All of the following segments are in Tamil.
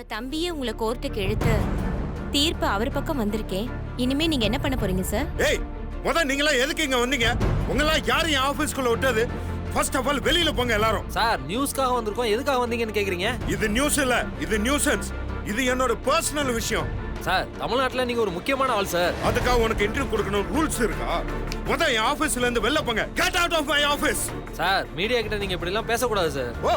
உங்க தம்பியே உங்களை கோர்ட்டுக்கு இழுத்து தீர்ப்பு அவர் பக்கம் வந்திருக்கேன். இனிமே நீங்க என்ன பண்ண போறீங்க சார்? ஏய், நீங்களா எதுக்கு இங்க வந்தீங்க? உங்களா யாரு என் ஆபீஸ்க்குள்ள விட்டது? ஃபர்ஸ்ட் ஆஃப் ஆல் வெளியில போங்க எல்லாரும். சார் நியூஸ்க்காக வந்திருக்கோம், எதுக்காக வந்தீங்கன்னு கேக்குறீங்க? இது நியூஸ் இல்ல, இது நியூசன்ஸ். இது என்னோட பர்சனல் விஷயம். சார் தமிழ்நாட்டுல நீங்க ஒரு முக்கியமான ஆள் சார். அதுக்காக உனக்கு இன்டர்வியூ கொடுக்கணும் ரூல்ஸ் இருக்கா? என் ஆபீஸ்ல இருந்து வெளில போங்க. Get out of my office. Sir media கிட்ட நீங்க இப்படி எல்லாம் பேசக்கூடாது சார். ஓ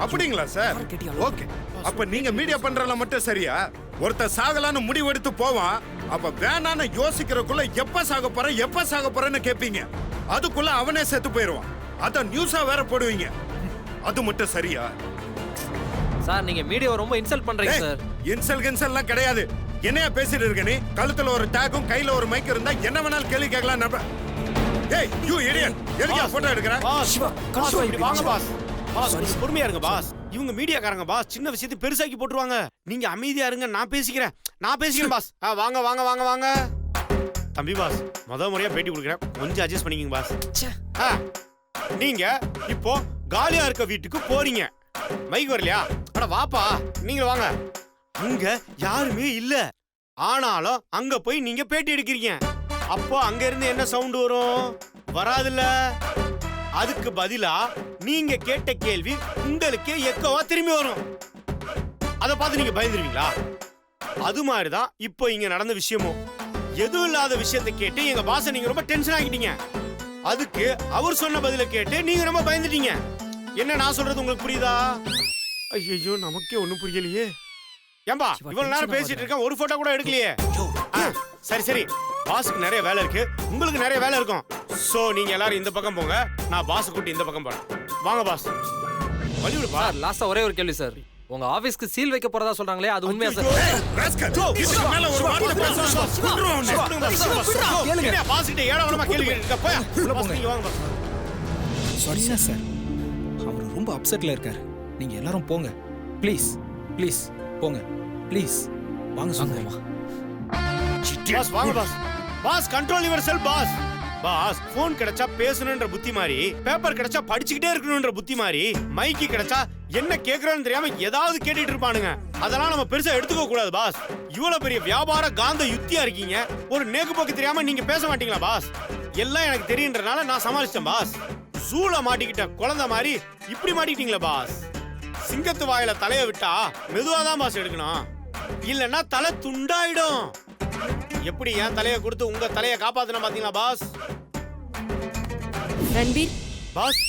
அப்படிங்களா சார்? ஓகே, அப்ப நீங்க மீடியா பண்றல மட்டும் சரியா? ஒருத்தர் சாகலான்னு முடிவெடுத்து போவான், அப்ப வேணான்னு யோசிக்கிறதுக்குள்ள எப்ப சாக போறேன்னு கேட்பீங்க. அதுக்குள்ள அவனே செத்து போயிடுவான். அத நியூஸா வேற போடுவீங்க. அது மட்டும் சரியா? சார் நீங்க மீடியாவை ரொம்ப இன்சல்ட் பண்றீங்க சார். இன்சல்ட்லாம் கிடையாது. என்னையா பேசிட்டு இருக்க நீ? கழுத்துல ஒரு டேகும் கையில ஒரு மைக் இருந்தா என்ன வேணாலும் கேள்வி கேட்கலாம். ஏய் யூ இடியட், எதுக்கு போட்டோ எடுக்கற? வாங்க பாஸ். பாஸ் கொஞ்சம் பொறுமையா இருங்க பாஸ். இவங்க மீடியாக்காரங்க பாஸ், சின்ன விஷயத்தை பெருசாக்கி போட்டுருவாங்க. நீங்க அமைதியா இருங்க, நான் பேசிக்கிறேன் பாஸ். வாங்க வாங்க வாங்க வாங்க. தம்பி பாஸ், முறையா பேட்டி கொடுக்குறேன், கொஞ்சம் அட்ஜஸ்ட் பண்ணிக்கங்க பாஸ். நீங்க இப்போ காலியா இருக்க வீட்டுக்கு போறீங்க. மைக் வரலையா? அட வாப்பா, நீங்க வாங்க. அங்க யாருமே இல்ல, ஆனாலும் அங்க போய் நீங்க பேட்டி எடுக்கிறீங்க. அப்போ அங்க இருந்து என்ன சவுண்ட் வரும்? வராதுல்ல. அதுக்கு பதிலா நீங்க கேட்ட கேள்வி உங்களுக்கே எக்கோவா திரும்பி வரும். அத பார்த்து நீங்க பயந்துருவீங்களா? அது மாதிரிதான் இப்போ இங்க நடந்த விஷயமும். எதுவும் இல்லாத விஷயத்தை கேட்டு எங்க பாஸ நீங்க ரொம்ப டென்ஷன் ஆகிட்டீங்க. அதுக்கு அவர் சொன்ன பதில கேட்டு நீங்க ரொம்ப பயந்துட்டீங்க. என்ன நான் சொல்றது உங்களுக்கு புரியுதா? ஐயோ, நமக்கே ஒண்ணும் புரியலையே. ஏம்பா இவ்வளவு நேரம் பேசிட்டு இருக்கேன், ஒரு போட்டோ கூட எடுக்கலையே. சரி பாஸுக்கு நிறைய வேலை இருக்கு, உங்களுக்கு நிறைய வேலை இருக்கும். சோ நீங்க எல்லாரும் இந்த பக்கம் போங்க, நான் பாஸ் கூட்டி இந்த பக்கம் போறேன். வாங்க பாஸ். வலியுடு பாஸ். லாஸ்டா ஒரே ஒரு கேள்வி சார். உங்க ஆபீஸ்க்கு சீல் வைக்க போறதா சொல்றாங்களே, அது உண்மையா சார்? இதுக்கு மேல ஒரு வார்த்தை பேசணும். கேளுங்க பாஸ் கிட்ட ஏடவரமா கேள்வி கேட்க போய் உள்ள போங்க. நீங்க வாங்க பாஸ். சாரி சார், அவர் ரொம்ப அப்செட்ல இருக்காரு. நீங்க எல்லாரும் போங்க ப்ளீஸ். போங்க ப்ளீஸ். வாங்க சொல்லுமா பாஸ். வாங்க boss. Boss control yourself boss. Boss phone கிடைச்சா பேசணும்ன்ற புத்தி மாதிரி, பேப்பர் கிடைச்சா படிச்சுக்கிட்டே இருக்கணும்ன்ற புத்தி மாதிரி, மைக்கு கிடைச்சா என்ன கேக்குறேன்னு தெரியாம ஏதாவது கேட்டுட்டு இருப்பானுங்க. அதெல்லாம் நம்ம பெருசா எடுத்துக்க கூடாது பாஸ். இவ்வளவு பெரிய வியாபார காந்த யுக்தியா இருக்கீங்க, ஒரு நேக்கு போக்கு தெரியாம நீங்க பேச மாட்டீங்களா பாஸ்? எல்லாம் எனக்கு தெரியுன்றனால நான் சமாளிச்சிட்டேன் பாஸ். சூள மாட்டிக்கிட்ட குழந்தை மாதிரி இப்படி மாட்டிக்கிட்டீங்களா பாஸ்? சிங்கத்து வாயில தலைய விட்டா மெதுவாதான் பாஸ் எடுக்கணும், இல்லன்னா தலை துண்டாயிடும். எப்படி என் தலைய கொடுத்து உங்க தலைய காப்பாத்தின பாத்தீங்களா பாஸ்? ரன்பீர் பாஸ்